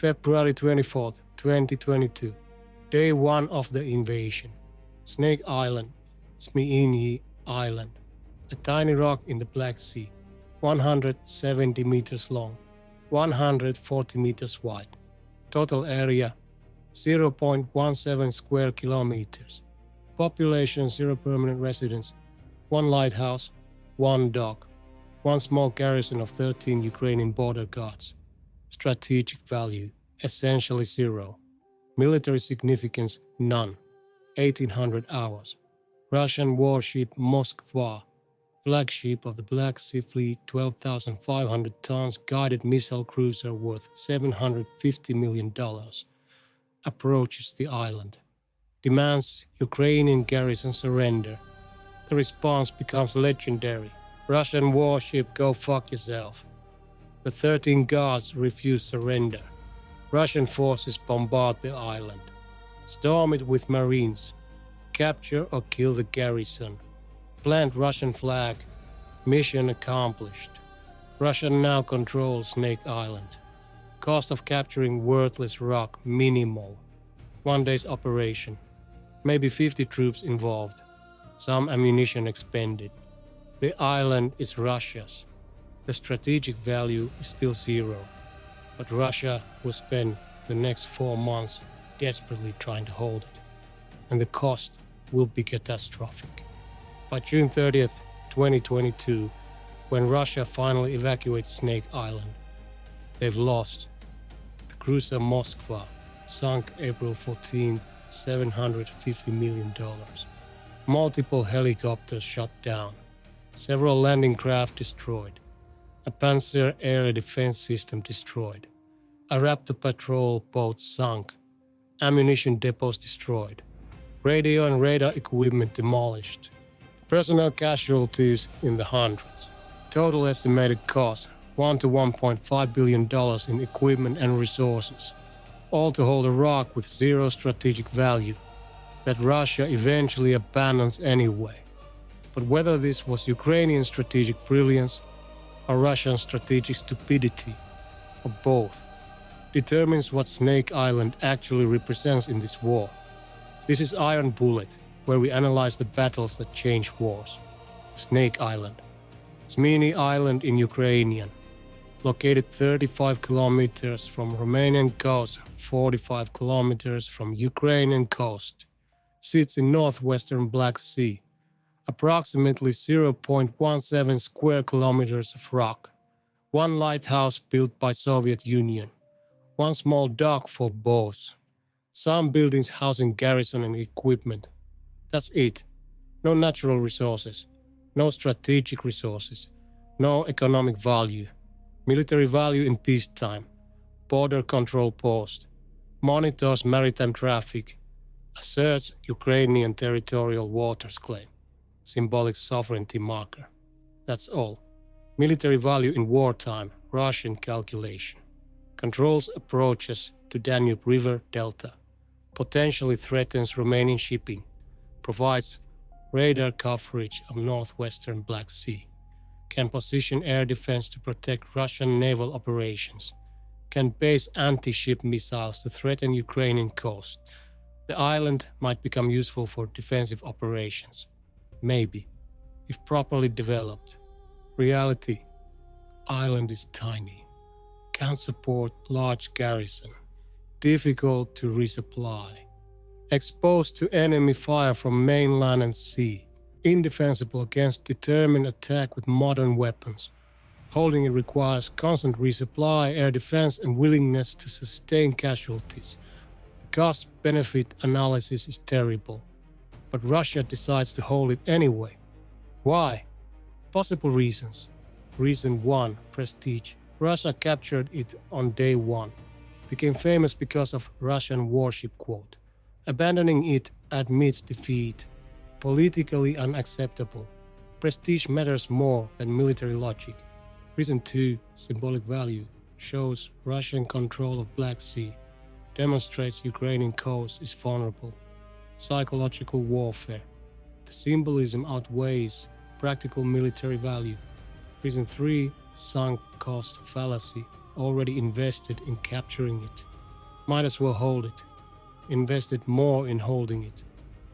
February 24th, 2022. Day 1 of the invasion. Snake Island, Zmyiny Island. A tiny rock in the Black Sea, 170 meters long, 140 meters wide. Total area 0.17 square kilometers. Population 0 permanent residents, 1 lighthouse, 1 dock, 1 small garrison of 13 Ukrainian border guards. Strategic value essentially 0. Military significance none. 1800 hours. Russian warship Moskva, flagship of the Black Sea Fleet, 12,500 tons guided missile cruiser worth $750 million, approaches the island. Demands Ukrainian garrison surrender. The response becomes legendary. Russian warship, go fuck yourself. The 13 guards refuse surrender. Russian forces bombard the island. Storm it with marines. Capture or kill the garrison. Plant Russian flag. Mission accomplished. Russia now controls Snake Island. Cost of capturing worthless rock minimal. 1 day's operation. Maybe 50 troops involved. Some ammunition expended. The island is Russia's. The strategic value is still 0. But Russia will spend the next 4 months desperately trying to hold it. And the cost will be catastrophic. By June 30th, 2022, when Russia finally evacuates Snake Island, they've lost. The cruiser Moskva sunk April 14th, $750 million. Multiple helicopters shot down. Several landing craft destroyed. A Panzer air defense system destroyed. A Raptor patrol boat sunk. Ammunition depots destroyed. Radio and radar equipment demolished. Personnel casualties in the hundreds. Total estimated cost $1 to $1.5 billion in equipment and resources. All to hold a rock with 0 strategic value that Russia eventually abandons anyway. But whether this was Ukrainian strategic brilliance or Russian strategic stupidity, or both, determines what Snake Island actually represents in this war. This is Iron Bullet, where we analyze the battles that change wars. Snake Island. Zmyiny Island in Ukrainian. Located 35 kilometers from Romanian coast, 45 kilometers from Ukrainian coast. Sits in northwestern Black Sea. Approximately 0.17 square kilometers of rock. 1 lighthouse built by Soviet Union. 1 small dock for boats. Some buildings housing garrison and equipment. That's it. No natural resources. No strategic resources. No economic value. Military value in peacetime. Border control post. Monitors maritime traffic. Asserts Ukrainian territorial waters claim. Symbolic sovereignty marker. That's all. Military value in wartime, Russian calculation. Controls approaches to Danube River Delta. Potentially threatens Romanian shipping. Provides radar coverage of northwestern Black Sea. Can position air defense to protect Russian naval operations. Can base anti-ship missiles to threaten Ukrainian coast. The island might become useful for defensive operations. Maybe, if properly developed. Reality, island is tiny. Can't support large garrison. Difficult to resupply. Exposed to enemy fire from mainland and sea. Indefensible against determined attack with modern weapons. Holding it requires constant resupply, air defense, and willingness to sustain casualties. The cost-benefit analysis is terrible. But Russia decides to hold it anyway. Why? Possible reasons. Reason 1, prestige. Russia captured it on day 1. Became famous because of Russian warship quote. Abandoning it admits defeat. Politically unacceptable. Prestige matters more than military logic. Reason 2, symbolic value. Shows Russian control of Black Sea. Demonstrates Ukrainian coast is vulnerable. Psychological warfare. The symbolism outweighs practical military value. Reason 3, sunk cost fallacy. Already invested in capturing it. Might as well hold it. Invested more in holding it.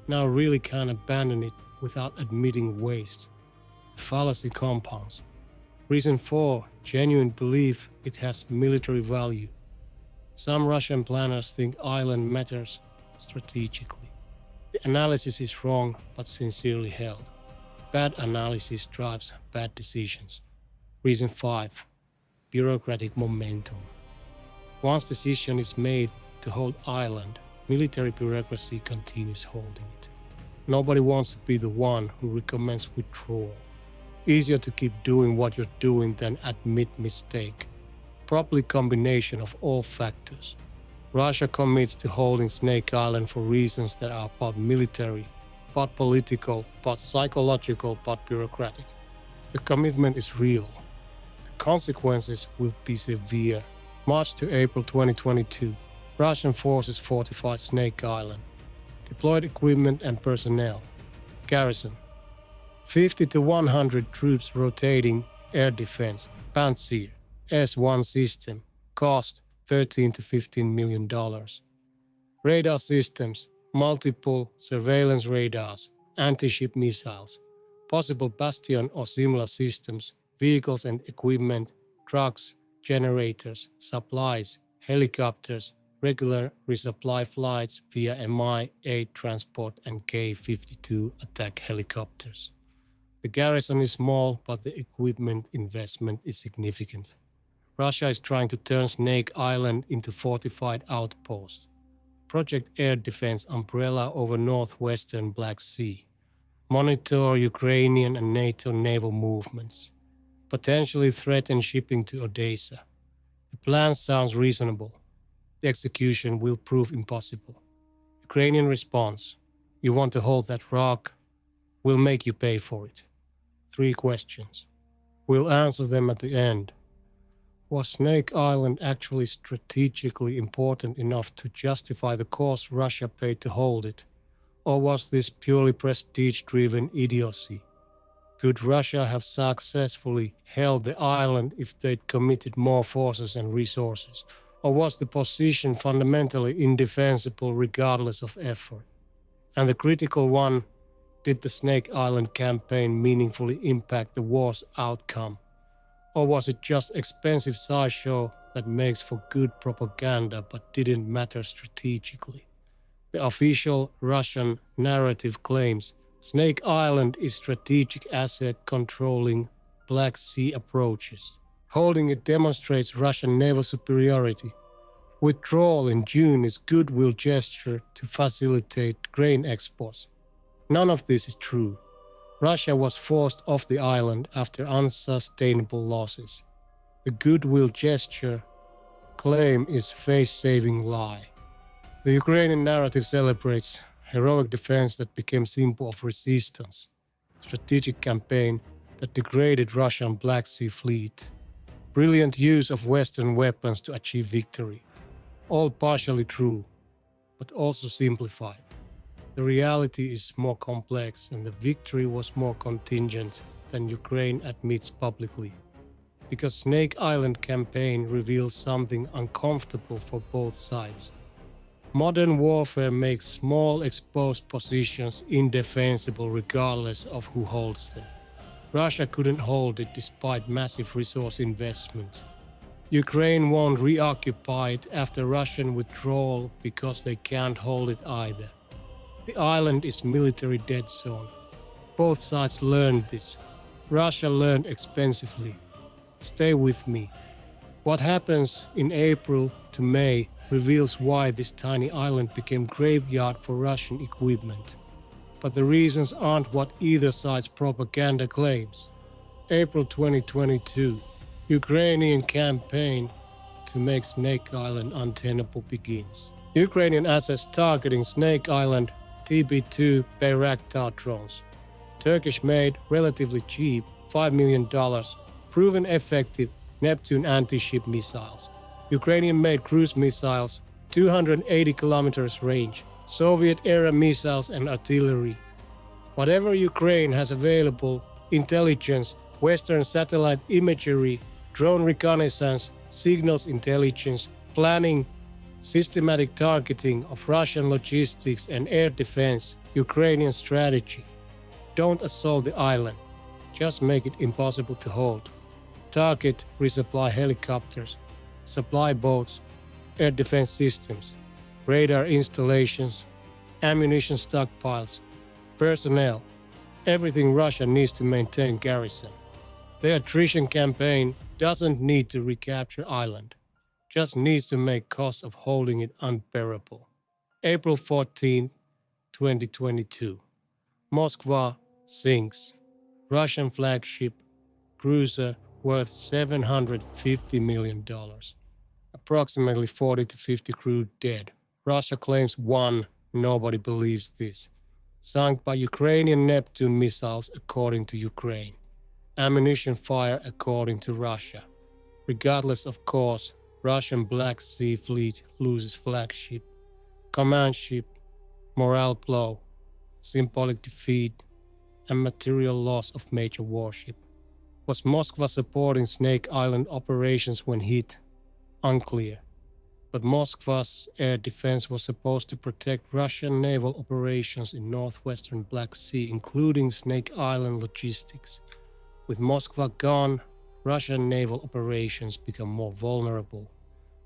Now really can't abandon it without admitting waste. The fallacy compounds. Reason 4. Genuine belief it has military value. Some Russian planners think island matters strategically. The analysis is wrong but sincerely held. Bad analysis drives bad decisions. Reason 5. Bureaucratic momentum. Once decision is made to hold island, military bureaucracy continues holding it. Nobody wants to be the one who recommends withdrawal. Easier to keep doing what you're doing than admit mistake. Probably combination of all factors. Russia commits to holding Snake Island for reasons that are part military, part political, part psychological, part bureaucratic. The commitment is real. The consequences will be severe. March to April 2022, Russian forces fortified Snake Island. Deployed equipment and personnel. Garrison. 50 to 100 troops rotating air defense. Pantsir. S-1 system. Cost $13 to $15 million. Radar systems. Multiple surveillance radars. Anti-ship missiles. Possible Bastion or similar systems. Vehicles and equipment. Trucks. Generators. Supplies. Helicopters. Regular resupply flights via Mi-8 transport and K-52 attack helicopters. The garrison is small, but the equipment investment is significant. Russia is trying to turn Snake Island into fortified outpost. Project Air Defense umbrella over northwestern Black Sea. Monitor Ukrainian and NATO naval movements. Potentially threaten shipping to Odessa. The plan sounds reasonable. The execution will prove impossible. Ukrainian response. You want to hold that rock? We'll make you pay for it. 3 questions. We'll answer them at the end. Was Snake Island actually strategically important enough to justify the cost Russia paid to hold it? Or was this purely prestige-driven idiocy? Could Russia have successfully held the island if they'd committed more forces and resources? Or was the position fundamentally indefensible regardless of effort? And the critical one, did the Snake Island campaign meaningfully impact the war's outcome? Or was it just expensive sideshow that makes for good propaganda but didn't matter strategically? The official Russian narrative claims Snake Island is strategic asset controlling Black Sea approaches. Holding it demonstrates Russian naval superiority. Withdrawal in June is goodwill gesture to facilitate grain exports. None of this is true. Russia was forced off the island after unsustainable losses. The goodwill gesture claim is face-saving lie. The Ukrainian narrative celebrates heroic defense that became symbol of resistance, strategic campaign that degraded Russian Black Sea fleet, brilliant use of Western weapons to achieve victory. All partially true, but also simplified. The reality is more complex and the victory was more contingent than Ukraine admits publicly. Because Snake Island campaign reveals something uncomfortable for both sides. Modern warfare makes small exposed positions indefensible regardless of who holds them. Russia couldn't hold it despite massive resource investment. Ukraine won't reoccupy it after Russian withdrawal because they can't hold it either. The island is military dead zone. Both sides learned this. Russia learned expensively. Stay with me. What happens in April to May reveals why this tiny island became graveyard for Russian equipment. But the reasons aren't what either side's propaganda claims. April 2022, Ukrainian campaign to make Snake Island untenable begins. Ukrainian assets targeting Snake Island TB2 Bayraktar drones. Turkish-made, relatively cheap, $5 million, proven effective Neptune anti-ship missiles. Ukrainian-made cruise missiles, 280 kilometers range, Soviet-era missiles and artillery. Whatever Ukraine has available, intelligence, Western satellite imagery, drone reconnaissance, signals intelligence, planning, Systematic targeting of Russian logistics and air defense, Ukrainian strategy. Don't assault the island, just make it impossible to hold. Target resupply helicopters, supply boats, air defense systems, radar installations, ammunition stockpiles, personnel, everything Russia needs to maintain garrison. The attrition campaign doesn't need to recapture island, just needs to make cost of holding it unbearable. April 14, 2022. Moskva sinks. Russian flagship cruiser worth $750 million. Approximately 40 to 50 crew dead. Russia claims one, nobody believes this. Sunk by Ukrainian Neptune missiles according to Ukraine. Ammunition fire according to Russia. Regardless of course, Russian Black Sea Fleet loses flagship, command ship, morale blow, symbolic defeat, and material loss of major warship. Was Moskva supporting Snake Island operations when hit? Unclear. But Moskva's air defense was supposed to protect Russian naval operations in northwestern Black Sea, including Snake Island logistics. With Moskva gone, Russian naval operations become more vulnerable.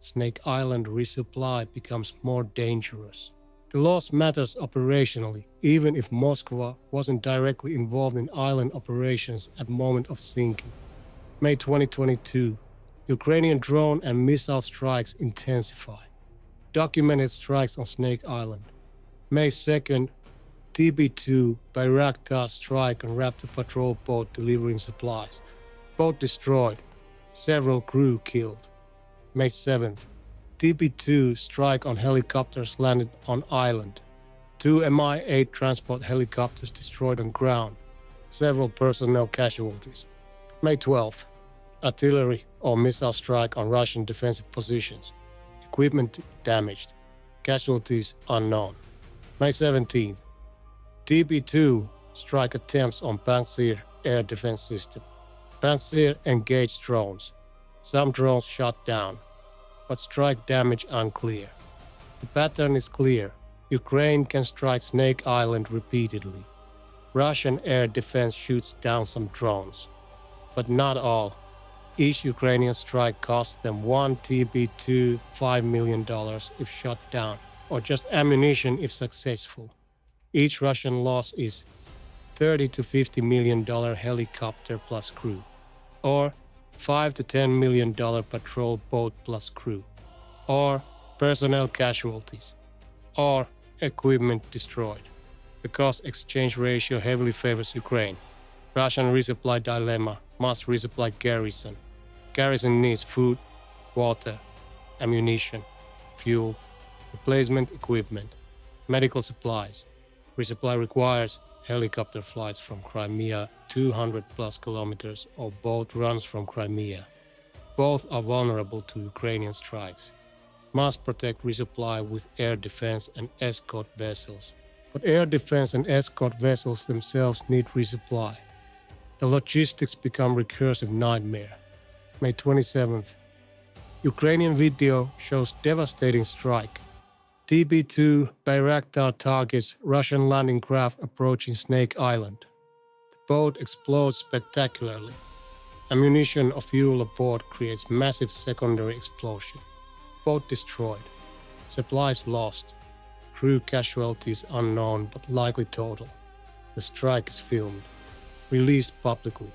Snake Island resupply becomes more dangerous. The loss matters operationally, even if Moskva wasn't directly involved in island operations at moment of sinking. May 2022, Ukrainian drone and missile strikes intensify. Documented strikes on Snake Island. May 2nd, TB2 Bayraktar strike on Raptor patrol boat delivering supplies. Boat destroyed. Several crew killed. May 7th, TB2 strike on helicopters landed on island. 2 Mi-8 transport helicopters destroyed on ground. Several personnel casualties. May 12th, artillery or missile strike on Russian defensive positions. Equipment damaged. Casualties unknown. May 17th, TB2 strike attempts on Pantsir air defense system. Pantsir engaged drones. Some drones shot down, but strike damage unclear. The pattern is clear. Ukraine can strike Snake Island repeatedly. Russian air defense shoots down some drones, but not all. Each Ukrainian strike costs them one TB2 $5 million if shot down, or just ammunition if successful. Each Russian loss is $30 to $50 million helicopter plus crew, or $5 to $10 million patrol boat plus crew, or personnel casualties, or equipment destroyed. The cost-exchange ratio heavily favors Ukraine. Russian resupply dilemma, must resupply garrison. Garrison needs food, water, ammunition, fuel, replacement equipment, medical supplies. Resupply requires helicopter flights from Crimea 200 plus kilometers or boat runs from Crimea. Both are vulnerable to Ukrainian strikes. Must protect resupply with air defense and escort vessels. But air defense and escort vessels themselves need resupply. The logistics become recursive nightmare. May 27th. Ukrainian video shows devastating strike. TB2 Bayraktar targets Russian landing craft approaching Snake Island. The boat explodes spectacularly. Ammunition or fuel aboard creates massive secondary explosion. Boat destroyed. Supplies lost. Crew casualties unknown but likely total. The strike is filmed. Released publicly.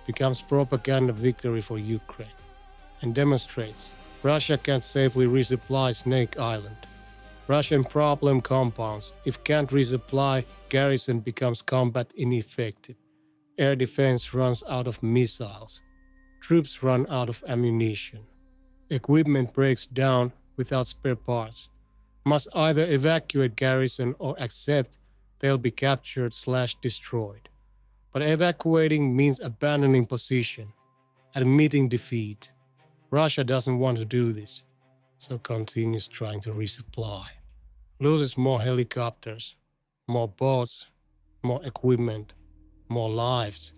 Becomes propaganda victory for Ukraine. And demonstrates Russia can't safely resupply Snake Island. Russian problem compounds. If can't resupply, garrison becomes combat ineffective. Air defense runs out of missiles. Troops run out of ammunition. Equipment breaks down without spare parts. Must either evacuate garrison or accept they'll be captured/destroyed. But evacuating means abandoning position, admitting defeat. Russia doesn't want to do this, so continues trying to resupply. Loses more helicopters, more boats, more equipment, more lives.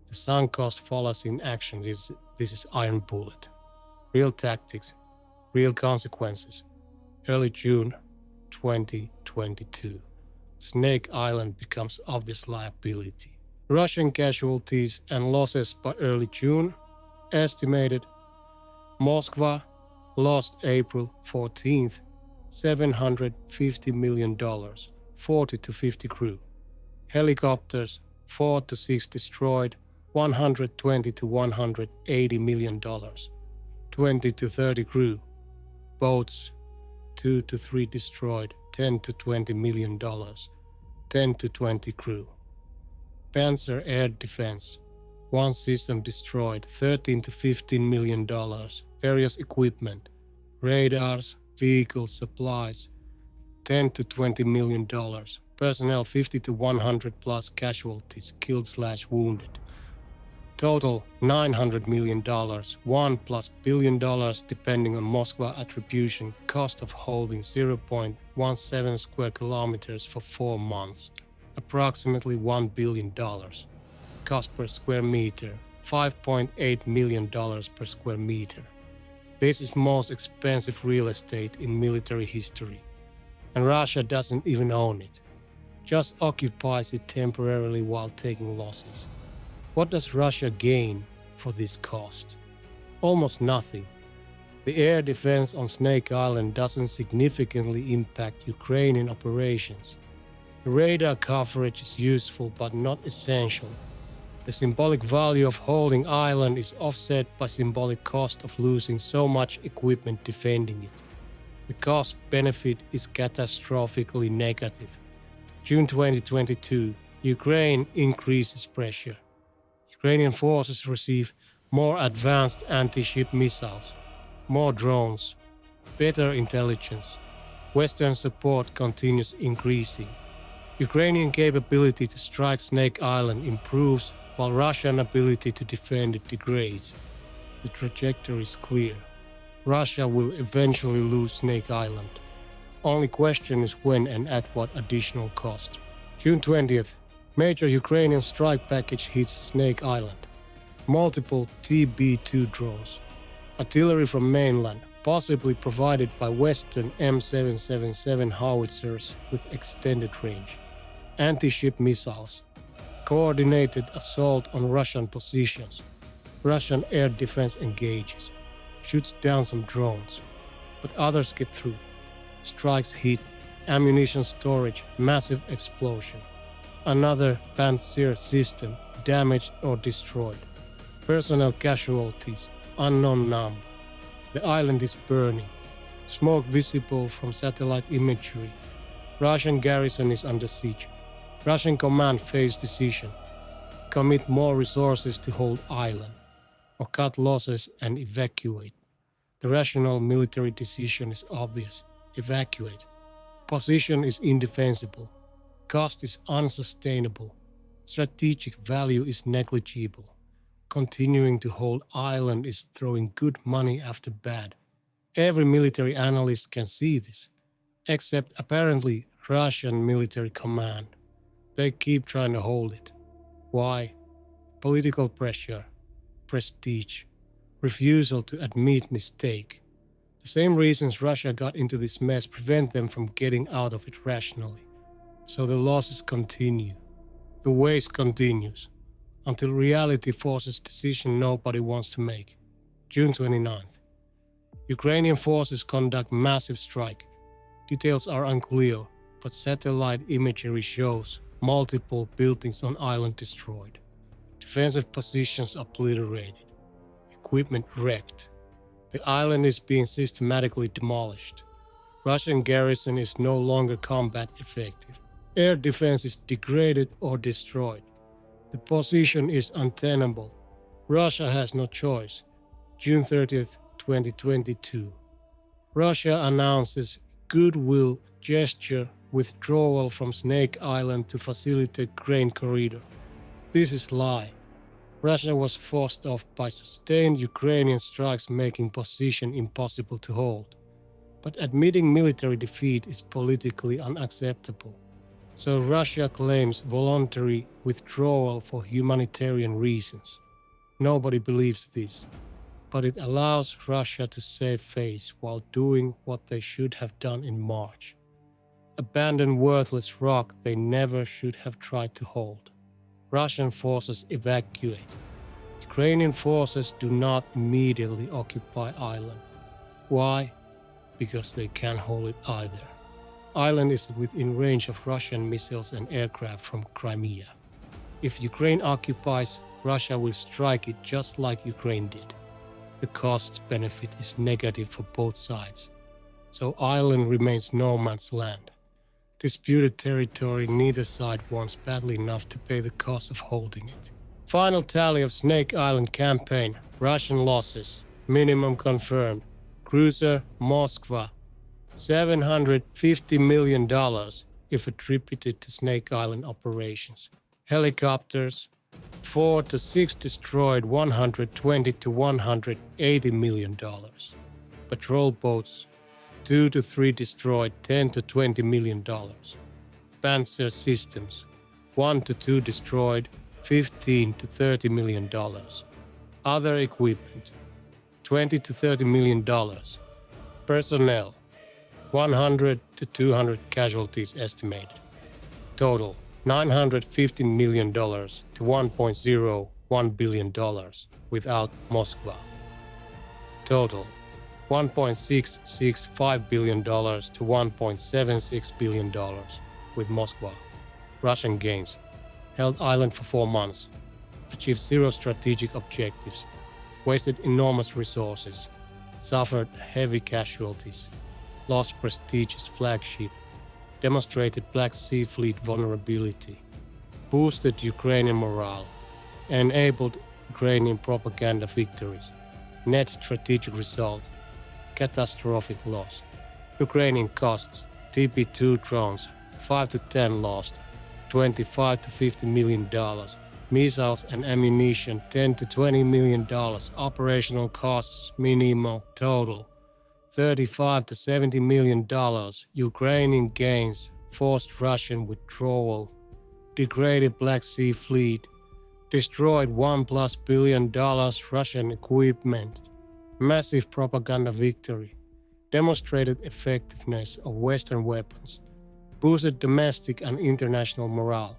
The sunk cost fallacy in action this is iron bullet. Real tactics, real consequences. Early June 2022. Snake Island becomes obvious liability. Russian casualties and losses by early June estimated. Moskva lost April 14th, $750 million, 40 to 50 crew. Helicopters, 4 to 6 destroyed, $120 to $180 million, 20 to 30 crew. Boats, 2 to 3 destroyed, $10 to $20 million, 10 to 20 crew. Panzer air defense, one system destroyed, $13 to $15 million, various equipment, radars, vehicles, supplies, $10 to $20 million, personnel 50 to 100 plus casualties, killed/wounded. Total $900 million, $1+ billion depending on Moskva attribution, cost of holding 0.17 square kilometers for 4 months, approximately $1 billion. Cost per square meter, $5.8 million per square meter. This is most expensive real estate in military history, and Russia doesn't even own it, just occupies it temporarily while taking losses. What does Russia gain for this cost? Almost nothing. The air defense on Snake Island doesn't significantly impact Ukrainian operations. The radar coverage is useful but not essential. The symbolic value of holding island is offset by symbolic cost of losing so much equipment defending it. The cost-benefit is catastrophically negative. June 2022, Ukraine increases pressure. Ukrainian forces receive more advanced anti-ship missiles, more drones, better intelligence. Western support continues increasing. Ukrainian capability to strike Snake Island improves while Russian ability to defend it degrades. The trajectory is clear. Russia will eventually lose Snake Island. Only question is when and at what additional cost. June 20th, major Ukrainian strike package hits Snake Island. Multiple TB2 drones. Artillery from mainland, possibly provided by Western M777 howitzers with extended range. Anti-ship missiles. Coordinated assault on Russian positions. Russian air defense engages. Shoots down some drones. But others get through. Strikes hit. Ammunition storage, massive explosion. Another Panzer system damaged or destroyed. Personnel casualties, unknown number. The island is burning. Smoke visible from satellite imagery. Russian garrison is under siege. Russian command face decision. Commit more resources to hold island, or cut losses and evacuate. The rational military decision is obvious. Evacuate. Position is indefensible. Cost is unsustainable. Strategic value is negligible. Continuing to hold island is throwing good money after bad. Every military analyst can see this, except apparently Russian military command. They keep trying to hold it. Why? Political pressure, prestige, refusal to admit mistake. The same reasons Russia got into this mess prevent them from getting out of it rationally. So the losses continue. The waste continues. Until reality forces decision nobody wants to make. June 29th. Ukrainian forces conduct massive strike. Details are unclear, but satellite imagery shows multiple buildings on island destroyed. Defensive positions obliterated. Equipment wrecked. The island is being systematically demolished. Russian garrison is no longer combat effective. Air defense is degraded or destroyed. The position is untenable. Russia has no choice. June 30th, 2022. Russia announces goodwill gesture withdrawal from Snake Island to facilitate grain corridor. This is lie. Russia was forced off by sustained Ukrainian strikes making position impossible to hold. But admitting military defeat is politically unacceptable. So Russia claims voluntary withdrawal for humanitarian reasons. Nobody believes this. but it allows Russia to save face while doing what they should have done in March. Abandon worthless rock they never should have tried to hold. Russian forces evacuate. Ukrainian forces do not immediately occupy island. Why? Because they can't hold it either. Island is within range of Russian missiles and aircraft from Crimea. If Ukraine occupies, Russia will strike it just like Ukraine did. The cost-benefit is negative for both sides, so island remains no man's land. Disputed territory neither side wants badly enough to pay the cost of holding it. Final tally of Snake Island campaign. Russian losses. Minimum confirmed. Cruiser Moskva. $750 million if attributed to Snake Island operations. Helicopters. 4 to 6 destroyed, $120 to $180 million. Patrol boats. 2 to 3 destroyed, $10 to $20 million. Panzer systems. 1 to 2 destroyed, $15 to $30 million. Other equipment. $20 to $30 million. Personnel. 100 to 200 casualties estimated. Total. $915 million to $1.01 billion without Moskva. Total. $1.665 billion to $1.76 billion with Moskva. Russian gains. Held island for 4 months. Achieved 0 strategic objectives. Wasted enormous resources. Suffered heavy casualties. Lost prestigious flagship. Demonstrated Black Sea Fleet vulnerability. Boosted Ukrainian morale. Enabled Ukrainian propaganda victories. Net strategic result. Catastrophic loss. Ukrainian costs. TB2 drones. 5 to 10 lost. $25 to $50 million. Missiles and ammunition. $10 to $20 million. Operational costs minimal. Total. $35 to $70 million. Ukrainian gains. Forced Russian withdrawal. Degraded Black Sea Fleet. Destroyed $1+ billion Russian equipment. Massive propaganda victory. Demonstrated effectiveness of Western weapons. Boosted domestic and international morale.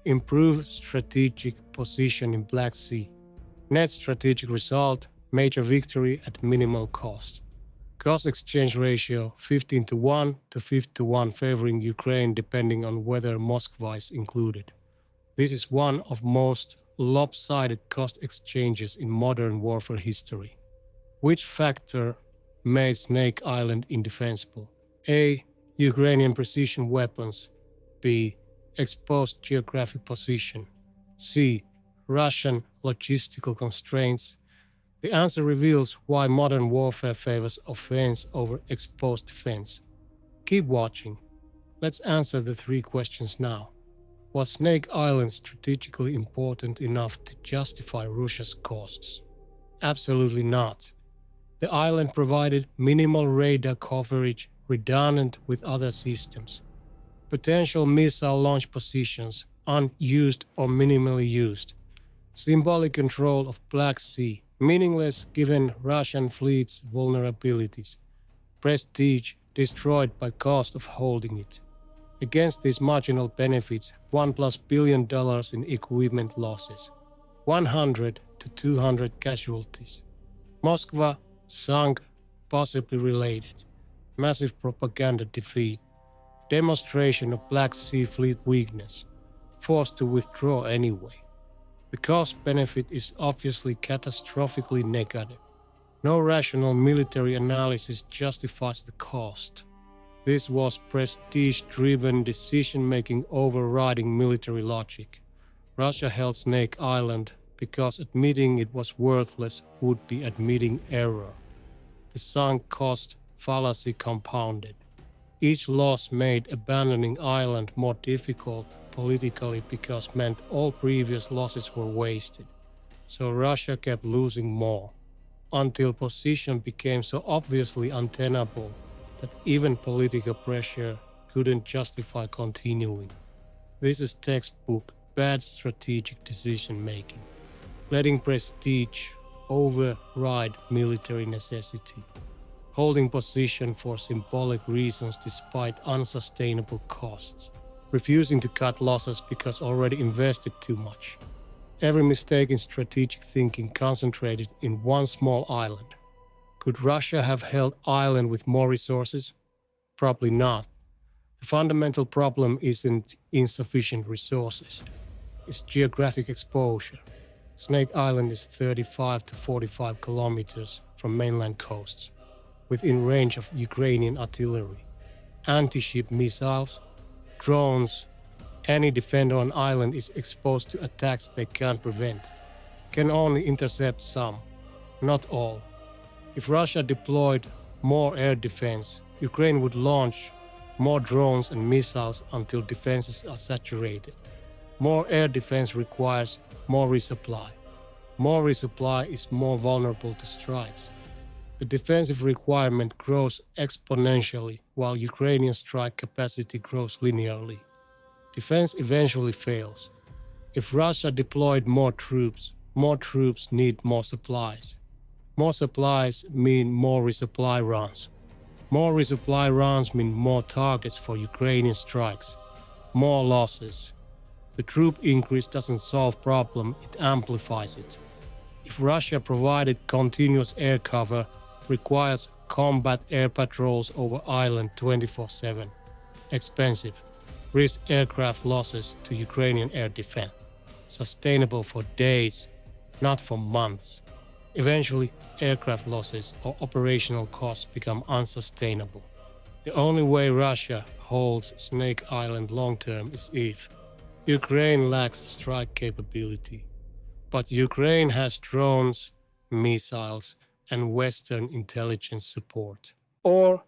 Improved strategic position in Black Sea. Net strategic result, major victory at minimal cost. Cost exchange ratio 15 to 1 to 50 to 1 favoring Ukraine depending on whether Moskva is included. This is one of most lopsided cost exchanges in modern warfare history. Which factor made Snake Island indefensible? A. Ukrainian precision weapons. B. Exposed geographic position. C. Russian logistical constraints. The answer reveals why modern warfare favors offense over exposed defense. Keep watching. Let's answer the 3 questions now. Was Snake Island strategically important enough to justify Russia's costs? Absolutely not. The island provided minimal radar coverage redundant with other systems. Potential missile launch positions unused or minimally used. Symbolic control of Black Sea, meaningless given Russian fleet's vulnerabilities. Prestige destroyed by cost of holding it. Against these marginal benefits, $1+ billion in equipment losses. 100 to 200 casualties. Moskva sunk, possibly related. Massive propaganda defeat. Demonstration of Black Sea Fleet weakness. Forced to withdraw anyway. The cost-benefit is obviously catastrophically negative. No rational military analysis justifies the cost. This was prestige-driven decision-making overriding military logic. Russia held Snake Island because admitting it was worthless would be admitting error. The sunk cost fallacy compounded. Each loss made abandoning island more difficult politically because meant all previous losses were wasted. So Russia kept losing more, until position became so obviously untenable that even political pressure couldn't justify continuing. This is textbook bad strategic decision making. Letting prestige override military necessity, holding position for symbolic reasons despite unsustainable costs, refusing to cut losses because already invested too much. Every mistake in strategic thinking concentrated in one small island. Could Russia have held Ireland with more resources? Probably not. The fundamental problem isn't insufficient resources, it's geographic exposure. Snake Island is 35 to 45 kilometers from mainland coasts, within range of Ukrainian artillery, anti-ship missiles, drones. Any defender on island is exposed to attacks they can't prevent, can only intercept some, not all. If Russia deployed more air defense, Ukraine would launch more drones and missiles until defenses are saturated. More air defense requires more resupply. More resupply is more vulnerable to strikes. The defensive requirement grows exponentially while Ukrainian strike capacity grows linearly. Defense eventually fails. If Russia deployed more troops need more supplies. More supplies mean more resupply runs. More resupply runs mean more targets for Ukrainian strikes. More losses. The troop increase doesn't solve problem, it amplifies it. If Russia provided continuous air cover, requires combat air patrols over island 24/7. Expensive. Risk aircraft losses to Ukrainian air defense. Sustainable for days, not for months. Eventually, aircraft losses or operational costs become unsustainable. The only way Russia holds Snake Island long-term is if Ukraine lacks strike capability, but Ukraine has drones, missiles, and Western intelligence support. Or